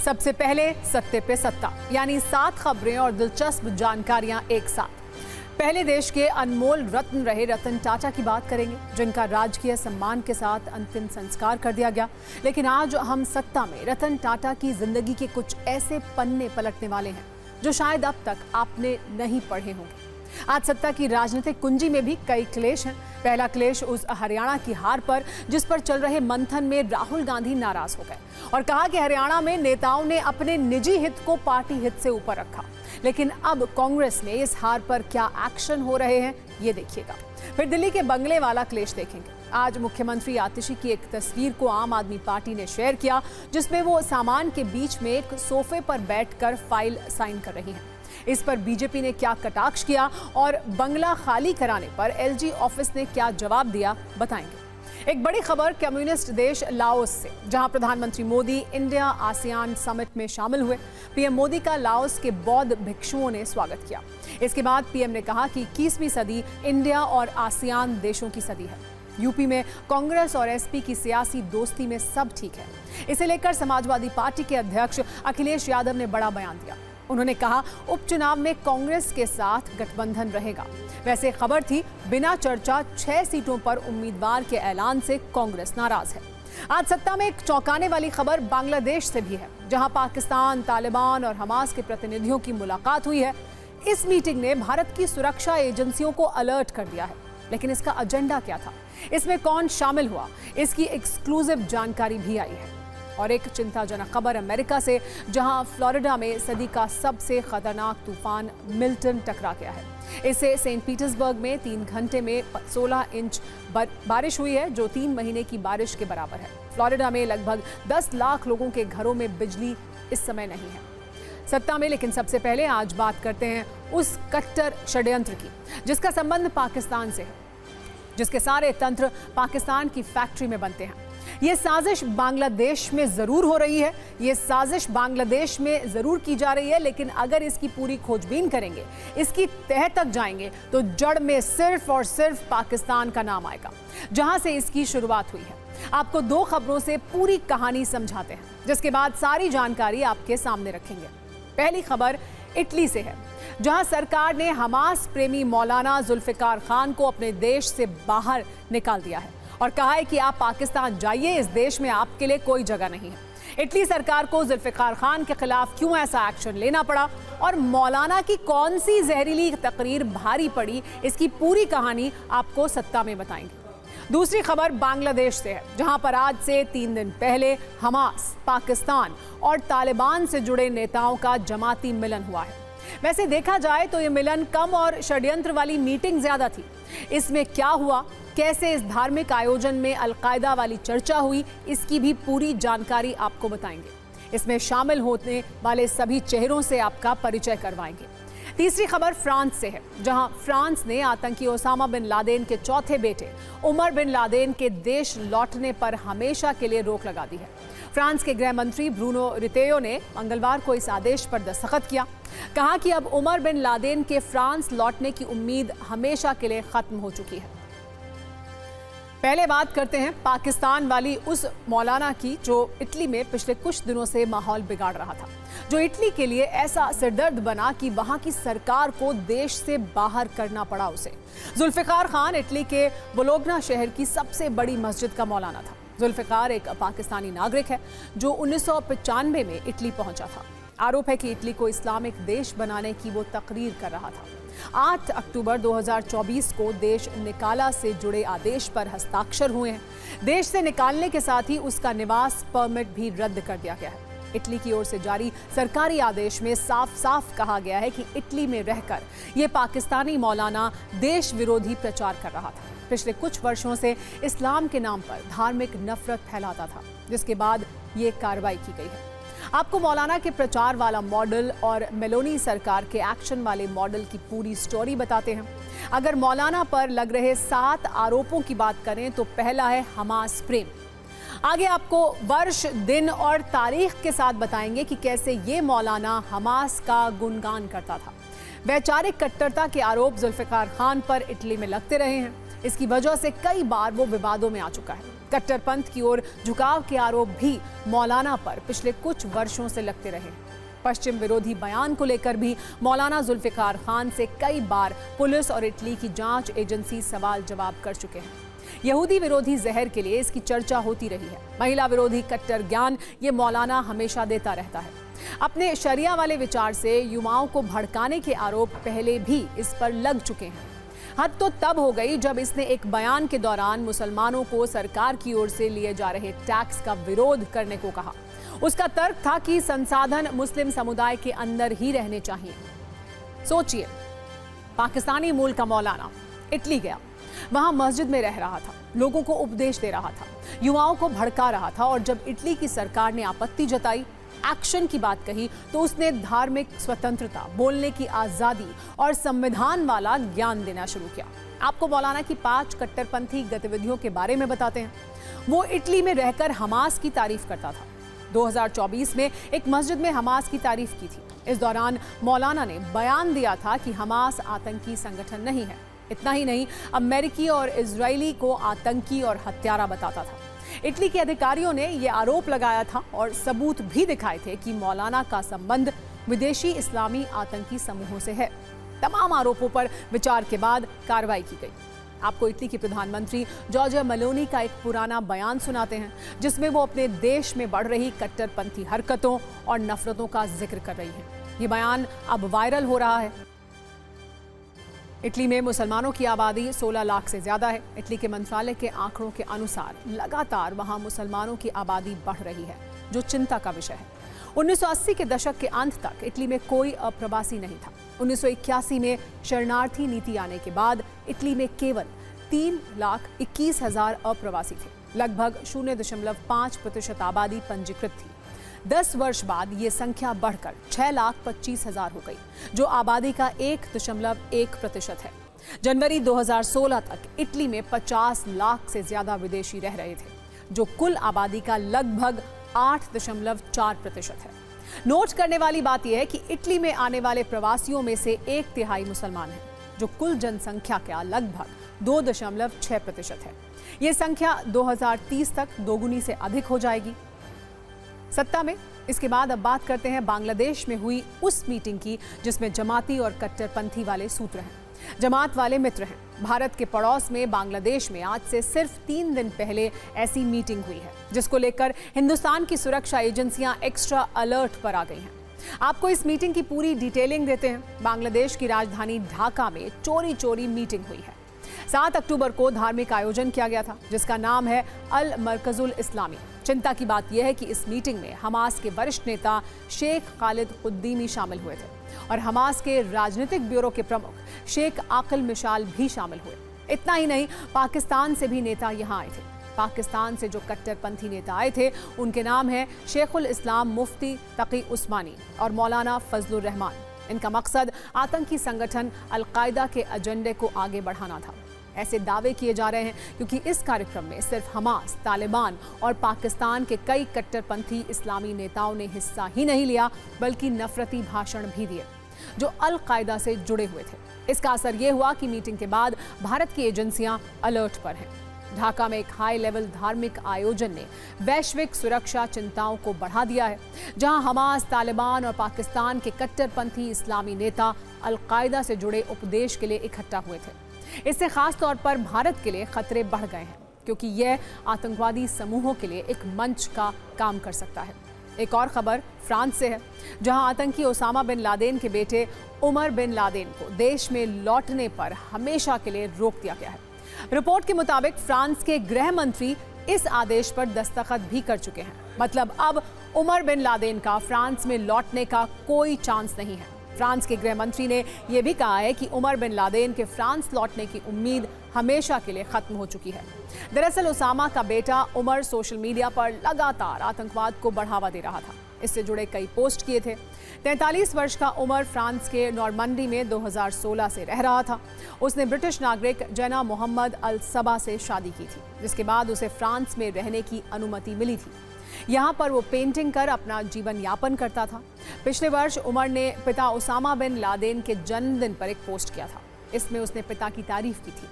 सबसे पहले सत्ते पे सत्ता, यानी 7 खबरें और दिलचस्प जानकारियां एक साथ। पहले देश के अनमोल रत्न रहे रतन टाटा की बात करेंगे, जिनका राजकीय सम्मान के साथ अंतिम संस्कार कर दिया गया। लेकिन आज हम सत्ता में रतन टाटा की जिंदगी के कुछ ऐसे पन्ने पलटने वाले हैं जो शायद अब तक आपने नहीं पढ़े होंगे। आज सत्ता की राजनीतिक कुंजी में भी कई क्लेश हैं। पहला क्लेश उस हरियाणा की हार पर, जिस पर चल रहे मंथन में राहुल गांधी नाराज हो गए और कहा कि हरियाणा में नेताओं ने अपने निजी हित को पार्टी हित से ऊपर रखा। लेकिन अब कांग्रेस में इस हार पर क्या एक्शन हो रहे हैं, ये देखिएगा। फिर दिल्ली के बंगले वाला क्लेश देखेंगे। आज मुख्यमंत्री आतिशी की एक तस्वीर को आम आदमी पार्टी ने शेयर किया, जिसमें वो सामान के बीच में एक सोफे पर बैठकर फाइल साइन कर रही हैं। इस पर बीजेपी ने क्या कटाक्ष किया और बंगला खाली कराने पर एलजी ऑफिस ने क्या जवाब दिया, बताएंगे। एक बड़ी खबर कम्युनिस्ट देश लाओस से, जहां प्रधानमंत्री मोदी इंडिया आसियान समिट में शामिल हुए। पीएम मोदी का लाओस के बौद्ध भिक्षुओं ने स्वागत किया। इसके बाद पीएम ने कहा कि 21वीं सदी इंडिया और आसियान देशों की सदी है। यूपी में कांग्रेस और एसपी की सियासी दोस्ती में सब ठीक है। इसे लेकर समाजवादी पार्टी के अध्यक्ष अखिलेश यादव ने बड़ा बयान दिया। उन्होंने कहा, उपचुनाव में कांग्रेस के साथ गठबंधन रहेगा। वैसे खबर थी, बिना चर्चा 6 सीटों पर उम्मीदवार के ऐलान से कांग्रेस नाराज है। आज सत्ता में एक चौंकाने वाली खबर बांग्लादेश से भी है, जहां पाकिस्तान, तालिबान और हमास के प्रतिनिधियों की मुलाकात हुई है। इस मीटिंग ने भारत की सुरक्षा एजेंसियों को अलर्ट कर दिया है। लेकिन इसका एजेंडा क्या था, इसमें कौन शामिल हुआ, इसकी एक्सक्लूसिव जानकारी भी आई है। और एक चिंताजनक खबर अमेरिका से, जहां फ्लोरिडा में सदी का सबसे खतरनाक तूफान मिल्टन टकरा गया है। इससे सेंट पीटर्सबर्ग में 3 घंटे में 16 इंच बारिश हुई है, जो 3 महीने की बारिश के बराबर है। फ्लोरिडा में लगभग 10 लाख लोगों के घरों में बिजली इस समय नहीं है। सत्ता में लेकिन सबसे पहले आज बात करते हैं उस कट्टर षड्यंत्र की, जिसका संबंध पाकिस्तान से है, जिसके सारे तंत्र पाकिस्तान की फैक्ट्री में बनते हैं। ये साजिश बांग्लादेश में जरूर हो रही है, ये साजिश बांग्लादेश में जरूर की जा रही है, लेकिन अगर इसकी पूरी खोजबीन करेंगे, इसकी तह तक जाएंगे, तो जड़ में सिर्फ और सिर्फ पाकिस्तान का नाम आएगा, जहां से इसकी शुरुआत हुई है। आपको 2 खबरों से पूरी कहानी समझाते हैं, जिसके बाद सारी जानकारी आपके सामने रखेंगे। पहली खबर इटली से है, जहां सरकार ने हमास प्रेमी मौलाना जुल्फिकार खान को अपने देश से बाहर निकाल दिया है और कहा है कि आप पाकिस्तान जाइए, इस देश में आपके लिए कोई जगह नहीं है। इटली सरकार को जुल्फिकार खान के खिलाफ क्यों ऐसा एक्शन लेना पड़ा और मौलाना की कौन सी जहरीली तकरीर भारी पड़ी, इसकी पूरी कहानी आपको सत्ता में बताएंगे। दूसरी खबर बांग्लादेश से है, जहां पर आज से 3 दिन पहले हमास, पाकिस्तान और तालिबान से जुड़े नेताओं का जमाती मिलन हुआ है। वैसे देखा जाए तो ये मिलन कम और षड्यंत्र वाली मीटिंग ज्यादा थी। इसमें क्या हुआ, कैसे इस धार्मिक आयोजन में अलकायदा वाली चर्चा हुई, इसकी भी पूरी जानकारी आपको बताएंगे। इसमें शामिल होने वाले सभी चेहरों से आपका परिचय करवाएंगे। तीसरी खबर फ्रांस से है, जहां फ्रांस ने आतंकी ओसामा बिन लादेन के चौथे बेटे उमर बिन लादेन के देश लौटने पर हमेशा के लिए रोक लगा दी है। फ्रांस के गृह मंत्री ब्रूनो रितेयो ने मंगलवार को इस आदेश पर दस्तखत किया। कहा कि अब उमर बिन लादेन के फ्रांस लौटने की उम्मीद हमेशा के लिए खत्म हो चुकी है। पहले बात करते हैं पाकिस्तान वाली उस मौलाना की, जो इटली में पिछले कुछ दिनों से माहौल बिगाड़ रहा था, जो इटली के लिए ऐसा सिरदर्द बना कि वहां की सरकार को देश से बाहर करना पड़ा उसे। जुल्फिकार खान इटली के बोलोग्ना शहर की सबसे बड़ी मस्जिद का मौलाना था। जुल्फिकार एक पाकिस्तानी नागरिक है, जो 1995 में इटली पहुंचा था। आरोप है कि इटली को इस्लामिक देश बनाने की वो तकरीर कर रहा था। 8 अक्टूबर 2024 को देश निकाला से जुड़े आदेश पर हस्ताक्षर हुए हैं। देश से निकालने के साथ ही उसका निवास परमिट भी रद्द कर दिया गया है। इटली की ओर से जारी सरकारी आदेश में साफ साफ कहा गया है कि इटली में रहकर ये पाकिस्तानी मौलाना देश विरोधी प्रचार कर रहा था। पिछले कुछ वर्षों से इस्लाम के नाम पर धार्मिक नफरत फैलाता था, जिसके बाद ये कार्रवाई की गई है। आपको मौलाना के प्रचार वाला मॉडल और मेलोनी सरकार के एक्शन वाले मॉडल की पूरी स्टोरी बताते हैं। अगर मौलाना पर लग रहे 7 आरोपों की बात करें तो पहला है हमास प्रेम। आगे आपको वर्ष, दिन और तारीख के साथ बताएंगे कि कैसे ये मौलाना हमास का गुणगान करता था। वैचारिक कट्टरता के आरोप जुल्फिकार खान पर इटली में लगते रहे हैं। इसकी वजह से कई बार वो विवादों में आ चुका है। कट्टरपंथ की ओर झुकाव के आरोप भी मौलाना पर पिछले कुछ वर्षों से लगते रहे। पश्चिम विरोधी बयान को लेकर भी मौलाना जुल्फिकार खान से कई बार पुलिस और इटली की जांच एजेंसी सवाल जवाब कर चुके हैं। यहूदी विरोधी जहर के लिए इसकी चर्चा होती रही है। महिला विरोधी कट्टर ज्ञान ये मौलाना हमेशा देता रहता है। अपने शरिया वाले विचार से युवाओं को भड़काने के आरोप पहले भी इस पर लग चुके हैं। हद तो तब हो गई जब इसने एक बयान के दौरान मुसलमानों को सरकार की ओर से लिए जा रहे टैक्स का विरोध करने को कहा। उसका तर्क था कि संसाधन मुस्लिम समुदाय के अंदर ही रहने चाहिए। सोचिए, पाकिस्तानी मूल का मौलाना इटली गया, वहां मस्जिद में रह रहा था, लोगों को उपदेश दे रहा था, युवाओं को भड़का रहा था, और जब इटली की सरकार ने आपत्ति जताई, एक्शन की बात कही, तो उसने धार्मिक स्वतंत्रता, बोलने की आजादी और संविधान वाला ज्ञान देना शुरू किया। आपको मौलाना की 5 कट्टरपंथी गतिविधियों के बारे में बताते हैं। वो इटली में रहकर हमास की तारीफ करता था। 2024 में एक मस्जिद में हमास की तारीफ की थी। इस दौरान मौलाना ने बयान दिया था कि हमास आतंकी संगठन नहीं है। इतना ही नहीं, अमेरिकी और इजरायली को आतंकी और हत्यारा बताता था। इटली के अधिकारियों ने यह आरोप लगाया था और सबूत भी दिखाए थे कि मौलाना का संबंध विदेशी इस्लामी आतंकी समूहों से है। तमाम आरोपों पर विचार के बाद कार्रवाई की गई। आपको इटली के प्रधानमंत्री जॉर्जिया मेलोनी का एक पुराना बयान सुनाते हैं, जिसमें वो अपने देश में बढ़ रही कट्टरपंथी हरकतों और नफरतों का जिक्र कर रही हैं। ये बयान अब वायरल हो रहा है। इटली में मुसलमानों की आबादी 16 लाख से ज्यादा है। इटली के मंत्रालय के आंकड़ों के अनुसार लगातार वहां मुसलमानों की आबादी बढ़ रही है, जो चिंता का विषय है। 1980 के दशक के अंत तक इटली में कोई अप्रवासी नहीं था। 1981 में शरणार्थी नीति आने के बाद इटली में केवल 3,21,000 अप्रवासी थे। लगभग 0.5% आबादी पंजीकृत थी। 10 वर्ष बाद ये संख्या बढ़कर 6,25,000 हो गई, जो आबादी का 1.1% है। जनवरी 2016 तक इटली में 50 लाख से ज्यादा विदेशी रह रहे थे, जो कुल आबादी का लगभग 8.4% है। नोट करने वाली बात यह है कि इटली में आने वाले प्रवासियों में से 1/3 मुसलमान हैं, जो कुल जनसंख्या का लगभग 2.6% है। ये संख्या 2030 तक दोगुनी से अधिक हो जाएगी। सत्ता में इसके बाद अब बात करते हैं बांग्लादेश में हुई उस मीटिंग की, जिसमें जमाती और कट्टरपंथी वाले सूत्र हैं, जमात वाले मित्र हैं। भारत के पड़ोस में बांग्लादेश में आज से सिर्फ 3 दिन पहले ऐसी मीटिंग हुई है, जिसको लेकर हिंदुस्तान की सुरक्षा एजेंसियां एक्स्ट्रा अलर्ट पर आ गई हैं। आपको इस मीटिंग की पूरी डिटेलिंग देते हैं। बांग्लादेश की राजधानी ढाका में चोरी चोरी मीटिंग हुई है। 7 अक्टूबर को धार्मिक आयोजन किया गया था, जिसका नाम है अल मरकजुल इस्लामी। चिंता की बात यह है कि इस मीटिंग में हमास के वरिष्ठ नेता शेख खालिद खुद्दीमी शामिल हुए थे और हमास के राजनीतिक ब्यूरो के प्रमुख शेख आकिल मिशाल भी शामिल हुए। इतना ही नहीं, पाकिस्तान से भी नेता यहां आए थे। पाकिस्तान से जो कट्टरपंथी नेता आए थे, उनके नाम है शेखुल इस्लाम मुफ्ती तकी उस्मानी और मौलाना फजलुर रहमान। इनका मकसद आतंकी संगठन अल-कायदा के एजेंडे को आगे बढ़ाना था। ऐसे दावे किए जा रहे हैं क्योंकि इस कार्यक्रम में सिर्फ हमास, तालिबान और पाकिस्तान के कई कट्टरपंथी इस्लामी नेताओं ने हिस्सा ही नहीं लिया, बल्कि नफरती भाषण भी दिए जो अल-कायदा से जुड़े हुए थे। इसका असर यह हुआ कि मीटिंग के बाद भारत की एजेंसियां अलर्ट पर हैं। ढाका में एक हाई लेवल धार्मिक आयोजन ने वैश्विक सुरक्षा चिंताओं को बढ़ा दिया है, जहां हमास, तालिबान और पाकिस्तान के कट्टरपंथी इस्लामी नेता अल-कायदा से जुड़े उपदेश के लिए इकट्ठा हुए थे। इससे खास तौर पर भारत के लिए खतरे बढ़ गए हैं, क्योंकि यह आतंकवादी समूहों के लिए एक मंच का काम कर सकता है। एक और खबर फ्रांस से है, जहां आतंकी ओसामा बिन लादेन के बेटे उमर बिन लादेन को देश में लौटने पर हमेशा के लिए रोक दिया गया है। रिपोर्ट के मुताबिक फ्रांस के गृह मंत्री इस आदेश पर दस्तखत भी कर चुके हैं। मतलब अब उमर बिन लादेन का फ्रांस में लौटने का कोई चांस नहीं है। फ्रांस के गृह मंत्री ने यह भी कहा है कि उमर बिन लादेन के फ्रांस लौटने की उम्मीद हमेशा के लिए खत्म हो चुकी है। दरअसल ओसामा का बेटा उमर सोशल मीडिया पर लगातार आतंकवाद को बढ़ावा दे रहा था। इससे जुड़े कई पोस्ट किए थे। 43 वर्ष का उमर फ्रांस के नॉर्मंडी में 2016 से रह रहा था। उसने ब्रिटिश नागरिक जेना मोहम्मद अल सबा से शादी की थी, जिसके बाद उसे फ्रांस में रहने की अनुमति मिली थी। यहाँ पर वो पेंटिंग कर अपना जीवन यापन करता था। पिछले वर्ष उमर ने पिता ओसामा बिन लादेन के जन्मदिन पर एक पोस्ट किया था। इसमें उसने पिता की तारीफ की थी।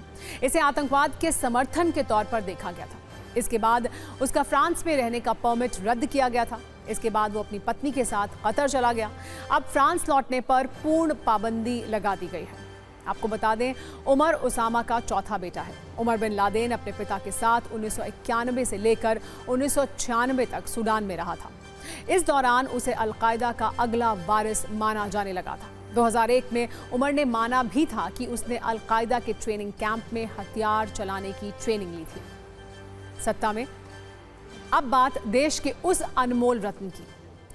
इसे आतंकवाद के समर्थन के तौर पर देखा गया था। इसके बाद उसका फ्रांस में रहने का परमिट रद्द किया गया था। इसके बाद वो अपनी पत्नी के साथ कतर चला गया। अब फ्रांस लौटने पर पूर्ण पाबंदी लगा दी गई है। आपको बता दें, उमर उसामा का चौथा बेटा है। उमर बिन लादेन अपने पिता के साथ 1991 से लेकर 1996 तक सूडान में रहा था। इस दौरान उसे अलकायदा का अगला वारिस माना जाने लगा था। 2001 में उमर ने माना भी था कि उसने अलकायदा के ट्रेनिंग कैंप में हथियार चलाने की ट्रेनिंग ली थी। सत्ता में अब बात देश के उस अनमोल रत्न की,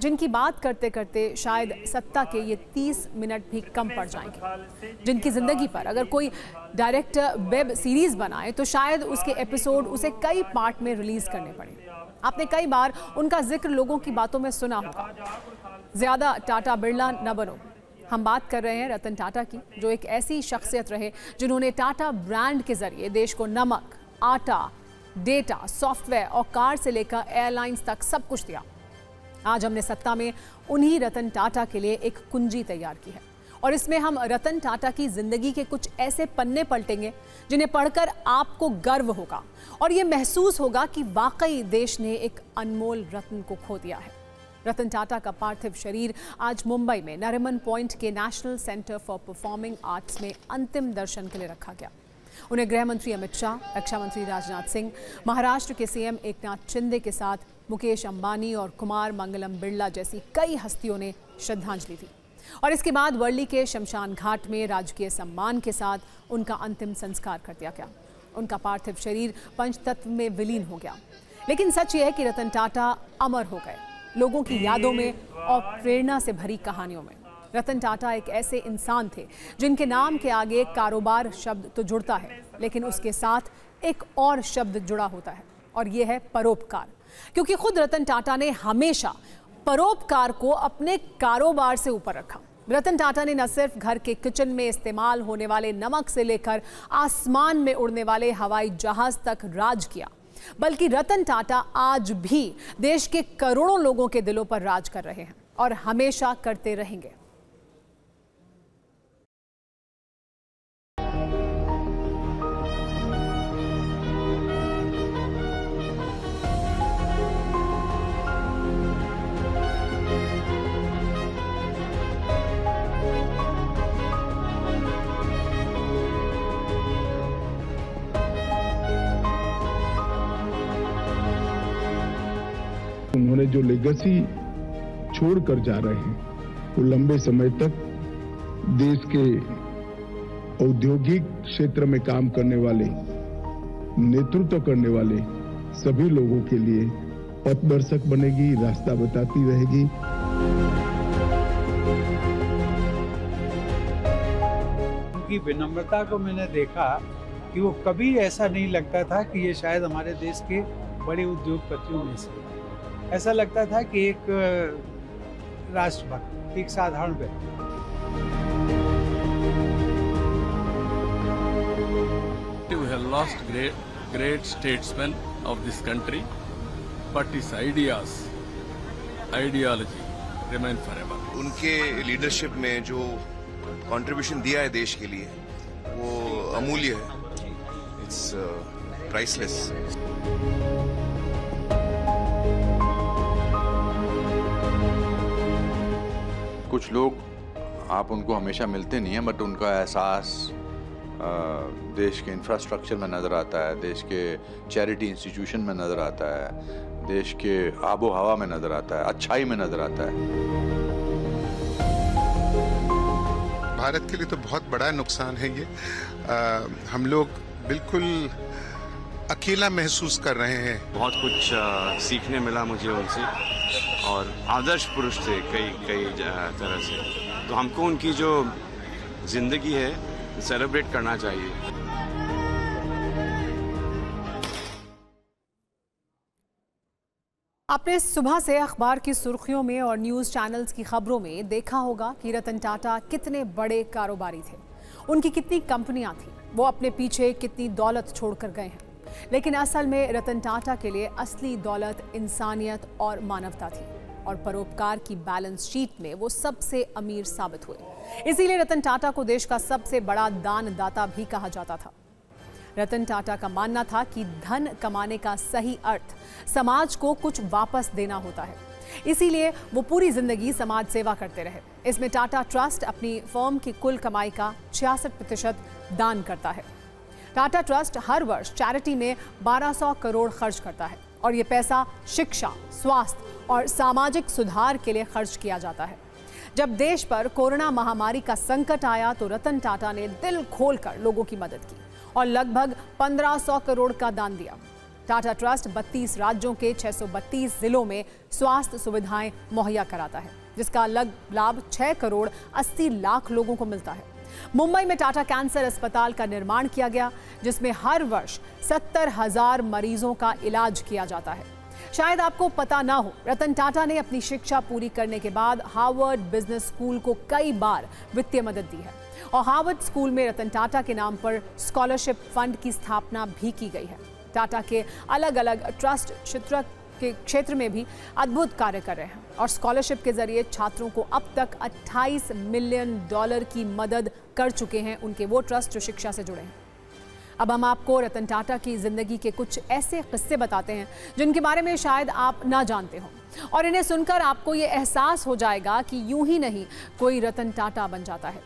जिनकी बात करते करते शायद सत्ता के ये 30 मिनट भी कम पड़ जाएंगे, जिनकी जिंदगी पर अगर कोई डायरेक्टर वेब सीरीज बनाए तो शायद उसके एपिसोड उसे कई पार्ट में रिलीज करने पड़े। आपने कई बार उनका जिक्र लोगों की बातों में सुना होगा। ज्यादा टाटा बिरला न बनो। हम बात कर रहे हैं रतन टाटा की, जो एक ऐसी शख्सियत रहे जिन्होंने टाटा ब्रांड के जरिए देश को नमक, आटा, डेटा, सॉफ्टवेयर और कार से लेकर एयरलाइंस तक सब कुछ दिया। आज हमने सत्ता में उन्हीं रतन टाटा के लिए एक कुंजी तैयार की है और इसमें हम रतन टाटा की जिंदगी के कुछ ऐसे पन्ने पलटेंगे जिन्हें पढ़कर आपको गर्व होगा और ये महसूस होगा कि वाकई देश ने एक अनमोल रत्न को खो दिया है। रतन टाटा का पार्थिव शरीर आज मुंबई में नरिमन पॉइंट के national centre for performing arts में अंतिम दर्शन के लिए रखा गया। उन्हें गृह मंत्री अमित शाह, रक्षा मंत्री राजनाथ सिंह, महाराष्ट्र के सीएम एकनाथ शिंदे के साथ मुकेश अंबानी और कुमार मंगलम बिरला जैसी कई हस्तियों ने श्रद्धांजलि दी और इसके बाद वर्ली के शमशान घाट में राजकीय सम्मान के साथ उनका अंतिम संस्कार कर दिया गया। उनका पार्थिव शरीर पंचतत्व में विलीन हो गया। लेकिन सच ये है कि रतन टाटा अमर हो गए, लोगों की यादों में और प्रेरणा से भरी कहानियों में। रतन टाटा एक ऐसे इंसान थे जिनके नाम के आगे कारोबार शब्द तो जुड़ता है, लेकिन उसके साथ एक और शब्द जुड़ा होता है और यह है परोपकार। क्योंकि खुद रतन टाटा ने हमेशा परोपकार को अपने कारोबार से ऊपर रखा। रतन टाटा ने न सिर्फ घर के किचन में इस्तेमाल होने वाले नमक से लेकर आसमान में उड़ने वाले हवाई जहाज तक राज किया, बल्कि रतन टाटा आज भी देश के करोड़ों लोगों के दिलों पर राज कर रहे हैं और हमेशा करते रहेंगे। उन्होंने जो लेगेसी छोड़कर जा रहे हैं वो लंबे समय तक देश के औद्योगिक क्षेत्र में काम करने वाले, नेतृत्व करने वाले सभी लोगों के लिए पथदर्शक बनेगी, रास्ता बताती रहेगी। उनकी विनम्रता को मैंने देखा कि वो कभी ऐसा नहीं लगता था कि ये शायद हमारे देश के बड़े उद्योगपतियों में से, ऐसा लगता था कि एक राष्ट्रभक्त, एक साधारण व्यक्ति। We have lost great statesmen of this country, but his ideology remain forever. उनके लीडरशिप में जो कंट्रीब्यूशन दिया है देश के लिए वो अमूल्य है। It's priceless. कुछ लोग आप उनको हमेशा मिलते नहीं हैं, बट उनका एहसास देश के इंफ्रास्ट्रक्चर में नज़र आता है, देश के चैरिटी इंस्टीट्यूशन में नज़र आता है, देश के आबो हवा में नज़र आता है, अच्छाई में नज़र आता है। भारत के लिए तो बहुत बड़ा नुकसान है ये। हम लोग बिल्कुल अकेला महसूस कर रहे हैं। बहुत कुछ सीखने मिला मुझे उनसे और आदर्श पुरुष थे कई तरह से। तो हमको उनकी जो जिंदगी है सेलिब्रेट करना चाहिए। आपने सुबह से अखबार की सुर्खियों में और न्यूज़ चैनल्स की खबरों में देखा होगा कि रतन टाटा कितने बड़े कारोबारी थे, उनकी कितनी कंपनियां थीं, वो अपने पीछे कितनी दौलत छोड़कर गए हैं। लेकिन असल में रतन टाटा के लिए असली दौलत इंसानियत और मानवता थी और परोपकार की बैलेंस शीट में वो सबसे अमीर साबित हुए। इसीलिए रतन टाटा को देश का सबसे बड़ा दानदाता भी कहा जाता था। रतन टाटा का मानना था कि धन कमाने का सही अर्थ समाज को कुछ वापस देना होता है। इसीलिए वो पूरी जिंदगी समाज सेवा करते रहे। इसमें टाटा ट्रस्ट अपनी फर्म की कुल कमाई का 66% दान करता है। टाटा ट्रस्ट हर वर्ष चैरिटी में 1200 करोड़ खर्च करता है और ये पैसा शिक्षा, स्वास्थ्य और सामाजिक सुधार के लिए खर्च किया जाता है। जब देश पर कोरोना महामारी का संकट आया तो रतन टाटा ने दिल खोलकर लोगों की मदद की और लगभग 1500 करोड़ का दान दिया। टाटा ट्रस्ट 32 राज्यों के 632 जिलों में स्वास्थ्य सुविधाएं मुहैया कराता है, जिसका लाभ 6 करोड़ 80 लाख लोगों को मिलता है। मुंबई में टाटा कैंसर अस्पताल का निर्माण किया गया, जिसमें हर वर्ष 70,000 मरीजों का इलाज किया जाता है। शायद आपको पता ना हो, रतन टाटा ने अपनी शिक्षा पूरी करने के बाद हार्वर्ड बिजनेस स्कूल को कई बार वित्तीय मदद दी है और हार्वर्ड स्कूल में रतन टाटा के नाम पर स्कॉलरशिप फंड की स्थापना भी की गई है। टाटा के अलग अलग ट्रस्ट क्षेत्र में भी अद्भुत कार्य कर रहे हैं और स्कॉलरशिप के जरिए छात्रों को अब तक $28 मिलियन की मदद कर चुके हैं उनके वो ट्रस्ट जो शिक्षा से जुड़े हैं। अब हम आपको रतन टाटा की जिंदगी के कुछ ऐसे किस्से बताते हैं जिनके बारे में शायद आप ना जानते हो और इन्हें सुनकर आपको ये एहसास हो जाएगा कि यूं ही नहीं कोई रतन टाटा बन जाता है।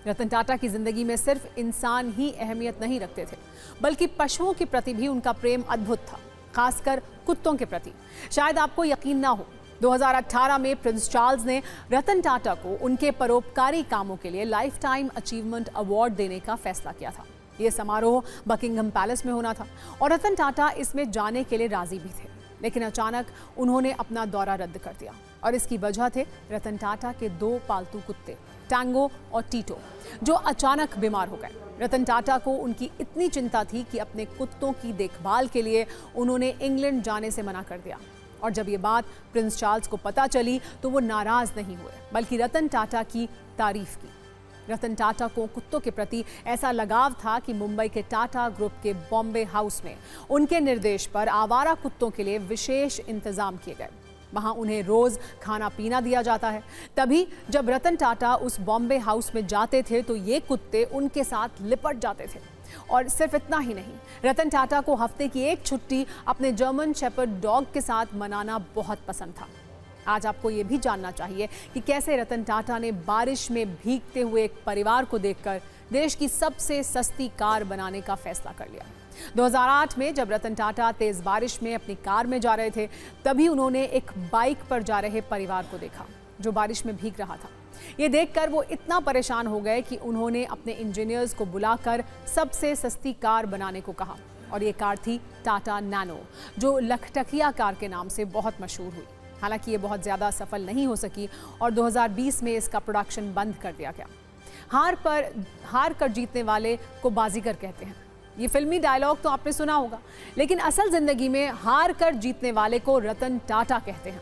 रतन टाटा की जिंदगी में सिर्फ इंसान ही अहमियत नहीं रखते थे, बल्कि पशुओं के प्रति भी उनका प्रेम अद्भुत था, खासकर कुत्तों के प्रति। शायद आपको यकीन ना हो, 2018 में प्रिंस चार्ल्स ने रतन टाटा को उनके परोपकारी कामों के लिए लाइफ टाइम अचीवमेंट अवार्ड देने का फैसला किया था। ये समारोह बकिंघम पैलेस में होना था और रतन टाटा इसमें जाने के लिए राजी भी थे, लेकिन अचानक उन्होंने अपना दौरा रद्द कर दिया और इसकी वजह थे रतन टाटा के 2 पालतू कुत्ते, टैंगो और टीटो, जो अचानक बीमार हो गए। रतन टाटा को उनकी इतनी चिंता थी कि अपने कुत्तों की देखभाल के लिए उन्होंने इंग्लैंड जाने से मना कर दिया और जब ये बात प्रिंस चार्ल्स को पता चली तो वो नाराज नहीं हुए, बल्कि रतन टाटा की तारीफ की। रतन टाटा को कुत्तों के प्रति ऐसा लगाव था कि मुंबई के टाटा ग्रुप के बॉम्बे हाउस में उनके निर्देश पर आवारा कुत्तों के लिए विशेष इंतजाम किए गए। वहां उन्हें रोज खाना पीना दिया जाता है। तभी जब रतन टाटा उस बॉम्बे हाउस में जाते थे तो ये कुत्ते उनके साथ लिपट जाते थे। और सिर्फ इतना ही नहीं, रतन टाटा को हफ्ते की एक छुट्टी अपने जर्मन शेपर्ड डॉग के साथ मनाना बहुत पसंद था। आज आपको ये भी जानना चाहिए कि कैसे रतन टाटा ने बारिश में भीगते हुए एक परिवार को देखकर देश की सबसे सस्ती कार बनाने का फैसला कर लिया। 2008 में जब रतन टाटा तेज बारिश में अपनी कार में जा रहे थे, तभी उन्होंने एक बाइक पर जा रहे परिवार को देखा जो बारिश में भीग रहा था। ये देखकर वो इतना परेशान हो गए कि उन्होंने अपने इंजीनियर्स को बुलाकर सबसे सस्ती कार बनाने को कहा और ये कार थी टाटा नैनो, जो लखटकिया कार के नाम से बहुत मशहूर हुई। हालांकि ये बहुत ज़्यादा सफल नहीं हो सकी और 2020 में इसका प्रोडक्शन बंद कर दिया गया। हार कर जीतने वाले को बाजीगर कहते हैं। ये फिल्मी डायलॉग तो आपने सुना होगा, लेकिन असल जिंदगी में हार कर जीतने वाले को रतन टाटा कहते हैं।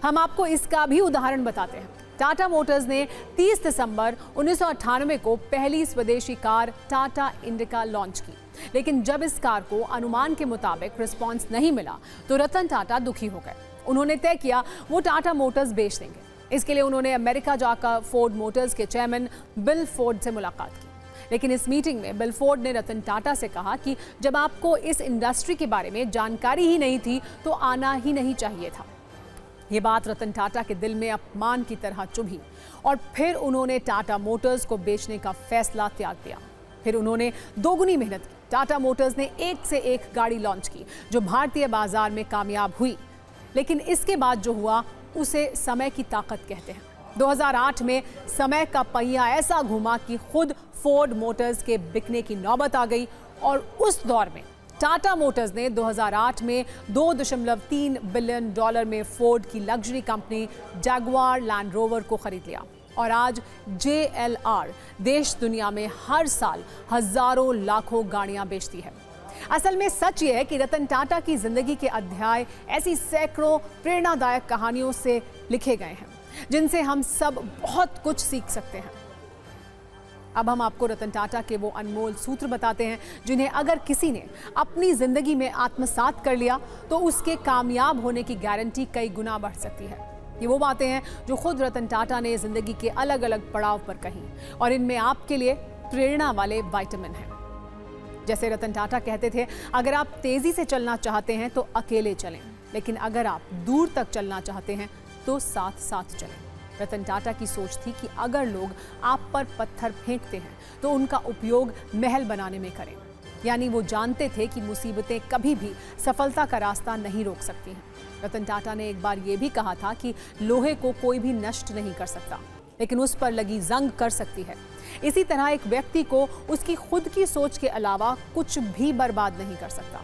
हम आपको इसका भी उदाहरण बताते हैं। टाटा मोटर्स ने 30 दिसंबर 1998 को पहली स्वदेशी कार टाटा इंडिका लॉन्च की, लेकिन जब इस कार को अनुमान के मुताबिक रिस्पॉन्स नहीं मिला तो रतन टाटा दुखी हो गए। उन्होंने तय किया वो टाटा मोटर्स बेच देंगे। इसके लिए उन्होंने अमेरिका जाकर फोर्ड मोटर्स के चेयरमैन बिल फोर्ड से मुलाकात की, लेकिन इस मीटिंग में बिल फोर्ड ने रतन टाटा से कहा कि जब आपको इस इंडस्ट्री के बारे में जानकारी ही नहीं थी तो आना ही नहीं चाहिए था। ये बात रतन टाटा के दिल में अपमान की तरह चुभी और फिर उन्होंने टाटा मोटर्स को बेचने का फैसला त्याग दिया। फिर उन्होंने दोगुनी मेहनत की। टाटा मोटर्स ने एक से एक गाड़ी लॉन्च की जो भारतीय बाजार में कामयाब हुई, लेकिन इसके बाद जो हुआ उसे समय की ताकत कहते हैं। 2008 में समय का पहिया ऐसा घुमा कि खुद फोर्ड मोटर्स के बिकने की नौबत आ गई और उस दौर में टाटा मोटर्स ने 2008 में $2.3 बिलियन में फोर्ड की luxury company Jaguar land rover को खरीद लिया और आज JLR देश दुनिया में हर साल हजारों लाखों गाड़ियां बेचती है। असल में सच ये है कि रतन टाटा की जिंदगी के अध्याय ऐसी सैकड़ों प्रेरणादायक कहानियों से लिखे गए हैं जिनसे हम सब बहुत कुछ सीख सकते हैं। अब हम आपको रतन टाटा के वो अनमोल सूत्र बताते हैं जिन्हें अगर किसी ने अपनी जिंदगी में आत्मसात कर लिया तो उसके कामयाब होने की गारंटी कई गुना बढ़ सकती है। ये वो बातें हैं जो खुद रतन टाटा ने जिंदगी के अलग अलग पड़ाव पर कही और इनमें आपके लिए प्रेरणा वाले विटामिन हैं। जैसे रतन टाटा कहते थे, अगर आप तेजी से चलना चाहते हैं तो अकेले चलें, लेकिन अगर आप दूर तक चलना चाहते हैं तो साथ साथ चलें। रतन टाटा की सोच थी कि अगर लोग आप पर पत्थर फेंकते हैं तो उनका उपयोग महल बनाने में करें। यानी वो जानते थे कि मुसीबतें कभी भी सफलता का रास्ता नहीं रोक सकती हैं। रतन टाटा ने एक बार ये भी कहा था कि लोहे को कोई भी नष्ट नहीं कर सकता, लेकिन उस पर लगी जंग कर सकती है। इसी तरह एक व्यक्ति को उसकी खुद की सोच के अलावा कुछ भी बर्बाद नहीं कर सकता।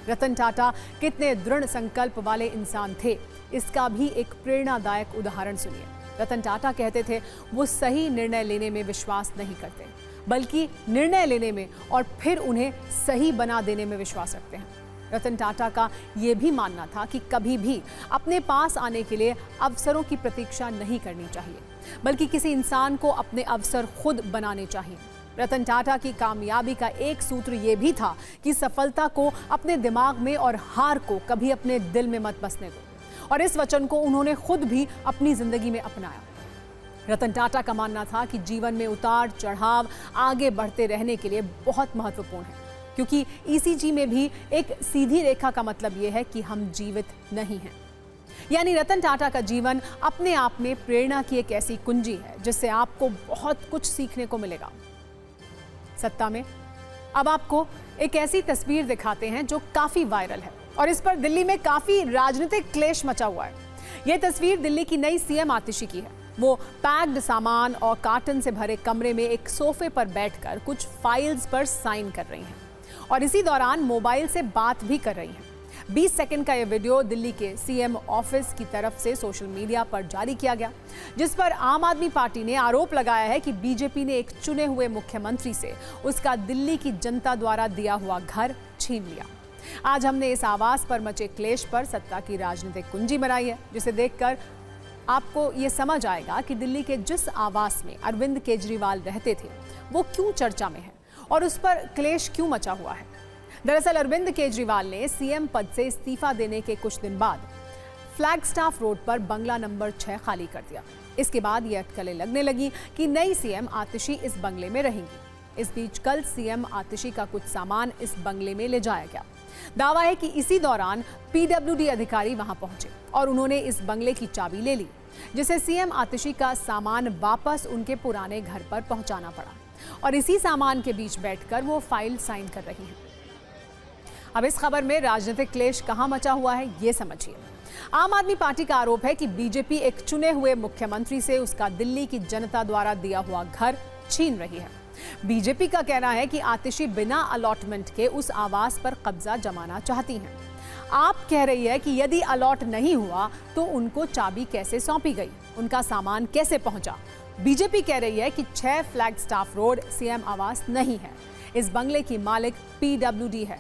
रतन टाटा कितने दृढ़ संकल्प वाले इंसान थे, इसका भी एक प्रेरणादायक उदाहरण सुनिए। रतन टाटा कहते थे वो सही निर्णय लेने में विश्वास नहीं करते, बल्कि निर्णय लेने में और फिर उन्हें सही बना देने में विश्वास रखते हैं। रतन टाटा का ये भी मानना था कि कभी भी अपने पास आने के लिए अवसरों की प्रतीक्षा नहीं करनी चाहिए, बल्कि किसी इंसान को अपने अवसर खुद बनाने चाहिए। रतन टाटा की कामयाबी का एक सूत्र ये भी था कि सफलता को अपने दिमाग में और हार को कभी अपने दिल में मत बसने दो, और इस वचन को उन्होंने खुद भी अपनी जिंदगी में अपनाया। रतन टाटा का मानना था कि जीवन में उतार चढ़ाव आगे बढ़ते रहने के लिए बहुत महत्वपूर्ण है, क्योंकि ईसीजी में भी एक सीधी रेखा का मतलब यह है कि हम जीवित नहीं हैं। यानी रतन टाटा का जीवन अपने आप में प्रेरणा की एक ऐसी कुंजी है जिससे आपको बहुत कुछ सीखने को मिलेगा। सत्ता में अब आपको एक ऐसी तस्वीर दिखाते हैं जो काफी वायरल है, और इस पर दिल्ली में काफी राजनीतिक क्लेश मचा हुआ है। यह तस्वीर दिल्ली की नई सीएम आतिशी की है। वो पैक्ड सामान और कार्टन से भरे कमरे में एक सोफे पर बैठकर कुछ फाइल्स पर साइन कर रही हैं, और इसी दौरान मोबाइल से बात भी कर रही हैं। 20 सेकंड का यह वीडियो दिल्ली के सीएम ऑफिस की तरफ से सोशल मीडिया पर जारी किया गया, जिस पर आम आदमी पार्टी ने आरोप लगाया है कि बीजेपी ने एक चुने हुए मुख्यमंत्री से उसका दिल्ली की जनता द्वारा दिया हुआ घर छीन लिया। आज हमने इस आवास पर मचे क्लेश पर सत्ता की राजनीतिक कुंजी बनाई है, जिसे देखकर आपको ये समझ आएगा कि दिल्ली के जिस आवास में अरविंद केजरीवाल रहते थे वो क्यों चर्चा में है और उस पर क्लेश क्यों मचा हुआ है। दरअसल अरविंद केजरीवाल ने सीएम पद से इस्तीफा देने के कुछ दिन बाद फ्लैगस्टाफ रोड पर बंगला नंबर 6 खाली कर दिया। इसके बाद ये अटकलें लगने लगी कि नई सीएम आतिशी इस बंगले में रहेंगी। इस बीच कल सीएम आतिशी का कुछ सामान इस बंगले में ले जाया गया। दावा है कि इसी दौरान पीडब्ल्यूडी अधिकारी वहां पहुंचे और उन्होंने इस बंगले की चाबी ले ली, जिसे सीएम आतिशी का सामान वापस उनके पुराने घर पर पहुंचाना पड़ा, और इसी सामान के बीच बैठकर वो फाइल साइन कर रही हैं। अब इस खबर में राजनीतिक क्लेश कहां मचा हुआ है ये समझिए। आम आदमी पार्टी का आरोप है कि बीजेपी एक चुने हुए मुख्यमंत्री से उसका दिल्ली की जनता द्वारा दिया हुआ घर छीन रही है। बीजेपी का कहना है कि आतिशी बिना अलॉटमेंट के उस आवास पर कब्जा जमाना चाहती हैं। आप कह रही है कि यदि अलॉट नहीं हुआ तो उनको चाबी कैसे सौंपी गई, उनका सामान कैसे पहुंचा। बीजेपी कह रही है कि 6 फ्लैगस्टाफ रोड सीएम आवास नहीं है, इस बंगले की मालिक पीडब्ल्यूडी है।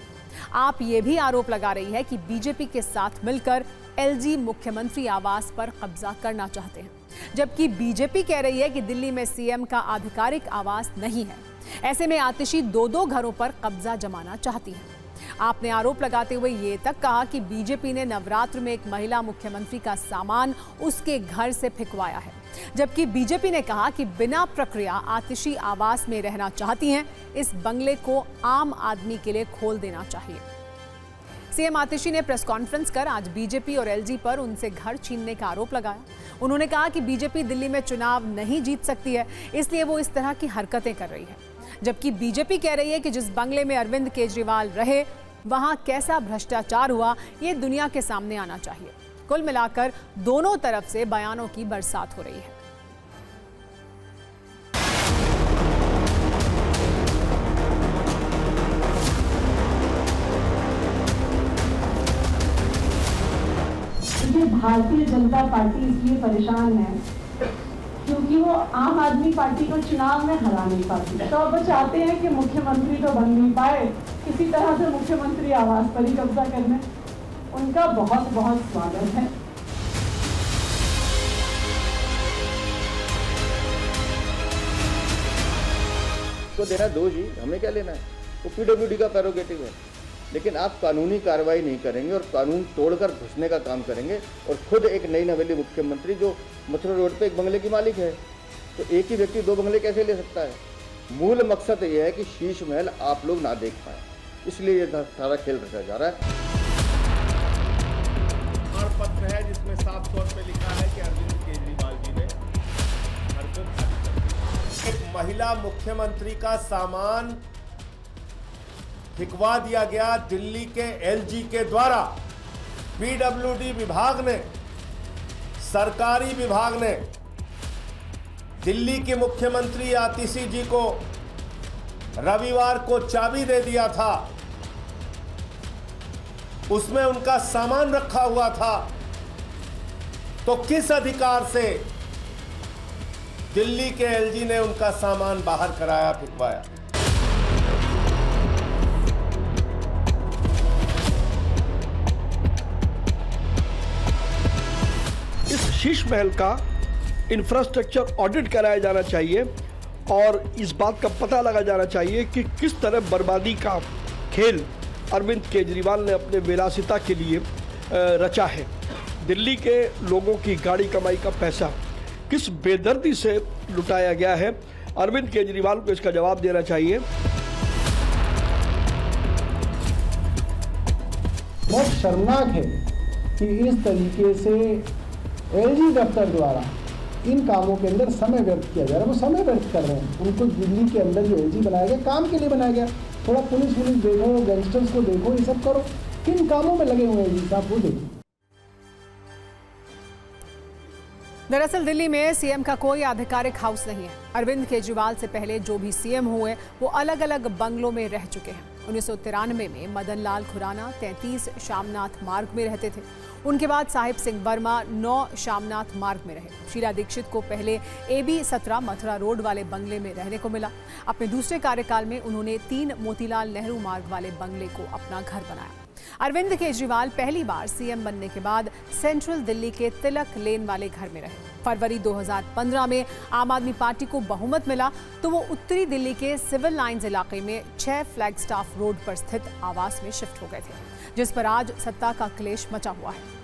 आप ये भी आरोप लगा रही है कि बीजेपी के साथ मिलकर एलजी मुख्यमंत्री आवास पर कब्जा करना चाहते हैं, जबकि बीजेपी कह रही है कि दिल्ली में सीएम का आधिकारिक आवास नहीं है। ऐसे में आतिशी 2 घरों पर कब्जा जमाना चाहती है। आपने आरोप लगाते हुए ये तक कहा कि बीजेपी ने नवरात्र में एक महिला मुख्यमंत्री का सामान उसके घर से फेंकवाया है, जबकि बीजेपी ने कहा कि बिना प्रक्रिया आतिशी आवास में रहना चाहती हैं, इस बंगले को आम आदमी के लिए खोल देना चाहिए। सीएम आतिशी ने प्रेस कॉन्फ्रेंस कर आज बीजेपी और एलजी पर उनसे घर छीनने का आरोप लगाया। उन्होंने कहा कि बीजेपी दिल्ली में चुनाव नहीं जीत सकती है, इसलिए वो इस तरह की हरकतें कर रही है, जबकि बीजेपी कह रही है कि जिस बंगले में अरविंद केजरीवाल रहे वहां कैसा भ्रष्टाचार हुआ ये दुनिया के सामने आना चाहिए। कुल मिलाकर दोनों तरफ से बयानों की बरसात हो रही है। भारतीय जनता पार्टी इसलिए परेशान है क्योंकि वो आम आदमी पार्टी को चुनाव में हरा नहीं पाती, तो अब वो चाहते हैं कि मुख्यमंत्री तो बन नहीं पाए, किसी तरह से मुख्यमंत्री आवास पर ही कब्जा करने। उनका बहुत बहुत स्वागत है। को देना दो जी, हमें क्या लेना है, वो पीडब्ल्यूडी का प्रेरोगेटिव है। लेकिन आप कानूनी कार्रवाई नहीं करेंगे और कानून तोड़कर घुसने का काम करेंगे, और खुद एक नई नवेली मुख्यमंत्री जो मथुरा रोड पे एक बंगले की मालिक है, तो एक ही व्यक्ति 2 बंगले कैसे ले सकता है? मूल मकसद ये है कि शीश महल आप लोग ना देख पाए, इसलिए ये सारा खेल रचा जा रहा है। पत्र है जिसमें साफ तौर पे लिखा है कि अरविंद केजरीवाल जी ने घर को खाली कर दिया। एक महिला मुख्यमंत्री का सामान फेंकवा दिया गया दिल्ली के एलजी के द्वारा। पीडब्ल्यूडी विभाग ने, सरकारी विभाग ने दिल्ली के मुख्यमंत्री आतिशी जी को रविवार को चाबी दे दिया था, उसमें उनका सामान रखा हुआ था। तो किस अधिकार से दिल्ली के एलजी ने उनका सामान बाहर कराया, फेंकवाया? इस शीश महल का इंफ्रास्ट्रक्चर ऑडिट कराया जाना चाहिए और इस बात का पता लगा जाना चाहिए कि किस तरह बर्बादी का खेल अरविंद केजरीवाल ने अपने विलासिता के लिए रचा है। दिल्ली के लोगों की गाड़ी कमाई का पैसा किस बेदर्दी से लुटाया गया है, अरविंद केजरीवाल को इसका जवाब देना चाहिए। बहुत शर्मनाक है कि इस तरीके से एलजी दफ्तर द्वारा इन कामों के अंदर समय व्यर्थ किया जा रहा है। वो समय व्यर्थ कर रहे हैं। उनको दिल्ली के अंदर जो एलजी बनाया गया काम के लिए बनाया गया। थोड़ा पुलिस देखो, गैंगस्टर्स को देखो, ये सब करो। किन कामों में लगे हुए हैं एलजी साहब, वो देखो। दरअसल दिल्ली में सीएम का कोई आधिकारिक हाउस नहीं है। अरविंद केजरीवाल से पहले जो भी सीएम हुए वो अलग अलग बंगलों में रह चुके हैं। 1993 में मदन लाल खुराना 33 शामनाथ मार्ग में रहते थे। उनके बाद साहिब सिंह वर्मा 9 शामनाथ मार्ग में रहे। शीला दीक्षित को पहले AB 17 मथुरा रोड वाले बंगले में रहने को मिला। अपने दूसरे कार्यकाल में उन्होंने 3 मोतीलाल नेहरू मार्ग वाले बंगले को अपना घर बनाया। अरविंद केजरीवाल पहली बार सीएम बनने के बाद सेंट्रल दिल्ली के तिलक लेन वाले घर में रहे। फरवरी 2015 में आम आदमी पार्टी को बहुमत मिला तो वो उत्तरी दिल्ली के सिविल लाइंस इलाके में 6 फ्लैगस्टाफ रोड पर स्थित आवास में शिफ्ट हो गए थे, जिस पर आज सत्ता का क्लेश मचा हुआ है।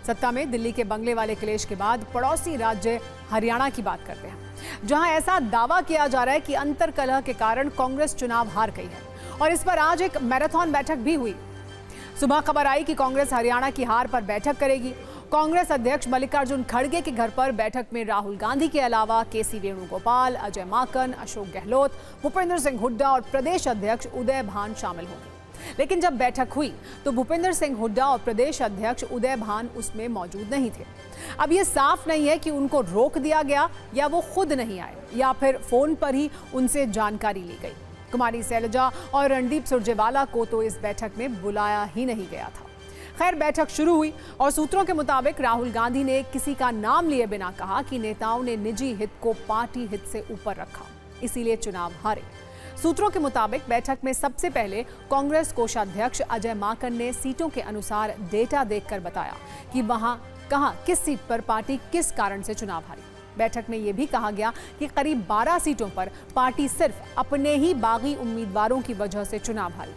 सत्ता में दिल्ली के बंगले वाले क्लेश के बाद पड़ोसी राज्य हरियाणा की बात करते हैं, जहां ऐसा दावा किया जा रहा है कि अंतर्कलह के कारण कांग्रेस चुनाव हार गई है और इस पर आज एक मैराथन बैठक भी हुई। सुबह खबर आई कि कांग्रेस हरियाणा की हार पर बैठक करेगी। कांग्रेस अध्यक्ष मल्लिकार्जुन खड़गे के घर पर बैठक में राहुल गांधी के अलावा KC वेणुगोपाल, अजय माकन, अशोक गहलोत, भूपेंद्र सिंह हुड्डा और प्रदेश अध्यक्ष उदय भान शामिल होंगे। लेकिन जब बैठक हुई तो भूपेंद्र सिंह हुड्डा और प्रदेश अध्यक्ष उदय भान उसमें मौजूद नहीं थे। अब ये साफ नहीं है कि उनको रोक दिया गया या वो खुद नहीं आए या फिर फोन पर ही उनसे जानकारी ली गई। कुमारी शैलजा और रणदीप सुरजेवाला को तो इस बैठक में बुलाया ही नहीं गया था। खैर, बैठक शुरू हुई और सूत्रों के मुताबिक राहुल गांधी ने किसी का नाम लिए बिना कहा कि नेताओं ने निजी हित को पार्टी हित से ऊपर रखा, इसीलिए चुनाव हारे। सूत्रों के मुताबिक बैठक में सबसे पहले कांग्रेस कोषाध्यक्ष अजय माकन ने सीटों के अनुसार डेटा देखकर बताया कि वहां कहां किस सीट पर पार्टी किस कारण से चुनाव हारी। बैठक में यह भी कहा गया कि करीब 12 सीटों पर पार्टी सिर्फ अपने ही बागी उम्मीदवारों की वजह से चुनाव हारी।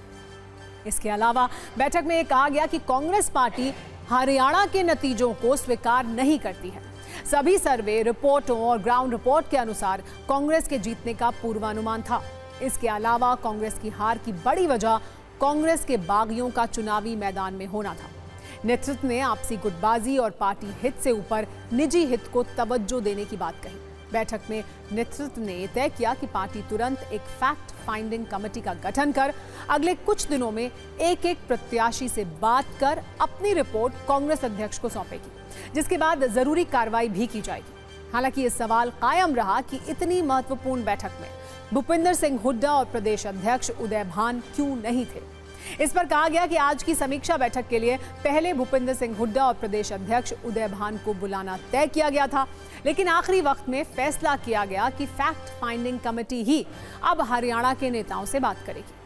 इसके अलावा बैठक में यह कहा गया कि कांग्रेस पार्टी हरियाणा के नतीजों को स्वीकार नहीं करती है। सभी सर्वे रिपोर्टों और ग्राउंड रिपोर्ट के अनुसार कांग्रेस के जीतने का पूर्वानुमान था। इसके अलावा कांग्रेस की हार की बड़ी वजह कांग्रेस के बागियों का चुनावी मैदान में होना था। नेतृत्व ने आपसी गुटबाजी और पार्टी हित से ऊपर निजी हित को तवज्जो देने की बात कही। बैठक में नेतृत्व ने तय किया कि पार्टी तुरंत एक फैक्ट फाइंडिंग कमेटी का गठन कर अगले कुछ दिनों में एक प्रत्याशी से बात कर अपनी रिपोर्ट कांग्रेस अध्यक्ष को सौंपेगी, जिसके बाद जरूरी कार्रवाई भी की जाएगी। हालांकि ये सवाल कायम रहा कि इतनी महत्वपूर्ण बैठक में भूपेंद्र सिंह हुड्डा और प्रदेश अध्यक्ष उदय भान क्यों नहीं थे। इस पर कहा गया कि आज की समीक्षा बैठक के लिए पहले भूपेंद्र सिंह हुड्डा और प्रदेश अध्यक्ष उदय भान को बुलाना तय किया गया था, लेकिन आखिरी वक्त में फैसला किया गया कि फैक्ट फाइंडिंग कमेटी ही अब हरियाणा के नेताओं से बात करेगी।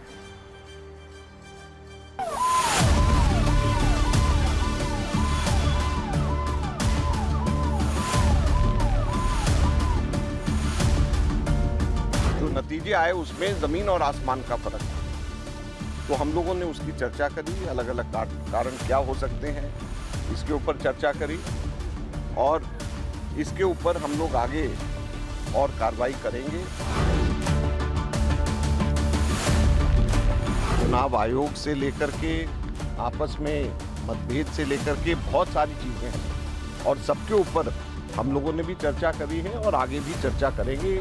जो नतीजे आए उसमें जमीन और आसमान का फर्क था, तो हम लोगों ने उसकी चर्चा करी। अलग अलग कारण क्या हो सकते हैं इसके ऊपर चर्चा करी और इसके ऊपर हम लोग आगे और कार्रवाई करेंगे। चुनाव आयोग से लेकर के आपस में मतभेद से लेकर के बहुत सारी चीजें हैं और सबके ऊपर हम लोगों ने भी चर्चा करी है और आगे भी चर्चा करेंगे।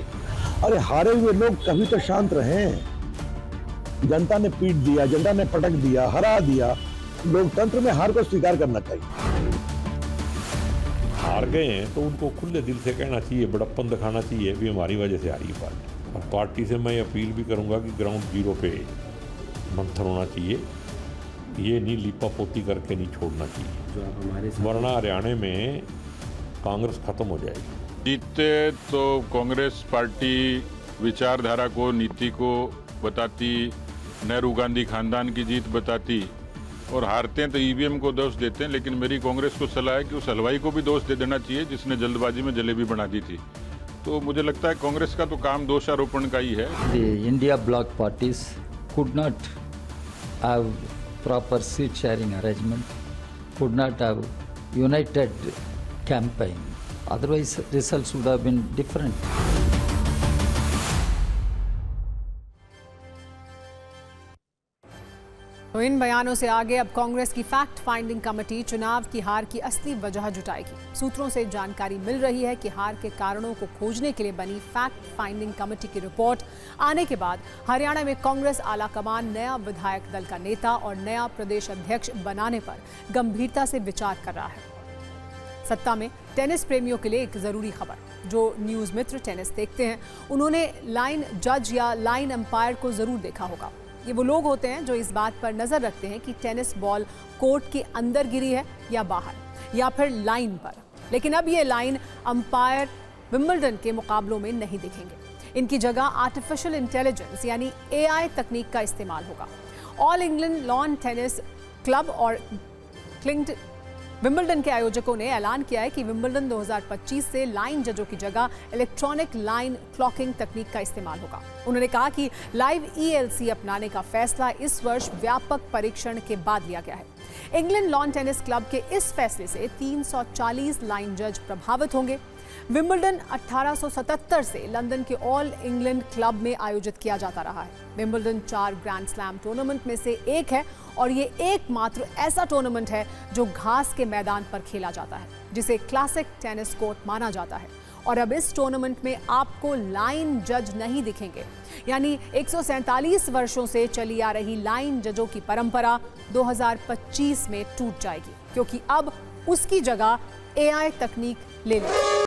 अरे हारे हुए लोग कभी तो शांत रहें। जनता ने पीट दिया, जनता ने पटक दिया, हरा दिया। लोकतंत्र में हार को स्वीकार करना चाहिए। हार गए हैं तो उनको खुले दिल से कहना चाहिए, बड़प्पन दिखाना चाहिए भी हमारी वजह से हारी पार्टी। और पार्टी से मैं अपील भी करूंगा कि ग्राउंड जीरो पे मंथन होना चाहिए, ये नहीं लीपापोती करके नहीं छोड़ना चाहिए, वरना हरियाणा में कांग्रेस खत्म हो जाएगी। जीतते तो कांग्रेस पार्टी विचारधारा को, नीति को बताती, नेहरू गांधी खानदान की जीत बताती, और हारते हैं तो ईवीएम को दोष देते हैं। लेकिन मेरी कांग्रेस को सलाह है कि उस हलवाई को भी दोष दे देना चाहिए जिसने जल्दबाजी में जलेबी बना दी थी। तो मुझे लगता है कांग्रेस का तो काम दोषारोपण का ही है। The India bloc parties could not have proper seat sharing arrangement, could not have united campaign. Otherwise, results would have been different. तो इन बयानों से आगे अब कांग्रेस की फैक्ट फाइंडिंग कमेटी चुनाव की हार की असली वजह जुटाएगी। सूत्रों से जानकारी मिल रही है कि हार के कारणों को खोजने के लिए बनी फैक्ट फाइंडिंग कमेटी की रिपोर्ट आने के बाद हरियाणा में कांग्रेस आलाकमान नया विधायक दल का नेता और नया प्रदेश अध्यक्ष बनाने पर गंभीरता से विचार कर रहा है। सत्ता में टेनिस प्रेमियों के लिए एक जरूरी खबर। जो न्यूज मित्र टेनिस देखते हैं उन्होंने लाइन जज या लाइन अंपायर को जरूर देखा होगा। ये वो लोग होते हैं जो इस बात पर नजर रखते हैं कि टेनिस बॉल कोर्ट के अंदर गिरी है या बाहर या फिर लाइन पर। लेकिन अब ये लाइन अंपायर विंबलडन के मुकाबलों में नहीं दिखेंगे। इनकी जगह आर्टिफिशियल इंटेलिजेंस यानी AI तकनीक का इस्तेमाल होगा। All England lawn tennis club और विंबलडन के आयोजकों ने ऐलान किया है कि विंबलडन 2025 से लाइन जजों की जगह इलेक्ट्रॉनिक लाइन क्लॉकिंग तकनीक का इस्तेमाल होगा। उन्होंने कहा कि लाइव ELC अपनाने का फैसला इस वर्ष व्यापक परीक्षण के बाद लिया गया है। इंग्लैंड लॉन टेनिस क्लब के इस फैसले से 340 लाइन जज प्रभावित होंगे। विंबलडन 1877 से लंदन के ऑल इंग्लैंड क्लब में आयोजित किया जाता रहा है। विंबलडन 4 ग्रैंड स्लैम टूर्नामेंट में से एक है और ये एकमात्र ऐसा टूर्नामेंट है जो घास के मैदान पर खेला जाता है, जिसे क्लासिक टेनिस कोर्ट माना जाता है। और अब इस टूर्नामेंट में आपको लाइन जज नहीं दिखेंगे, यानी 147 वर्षों से चली आ रही लाइन जजों की परंपरा 2025 में टूट जाएगी, क्योंकि अब उसकी जगह AI तकनीक ले लेगी।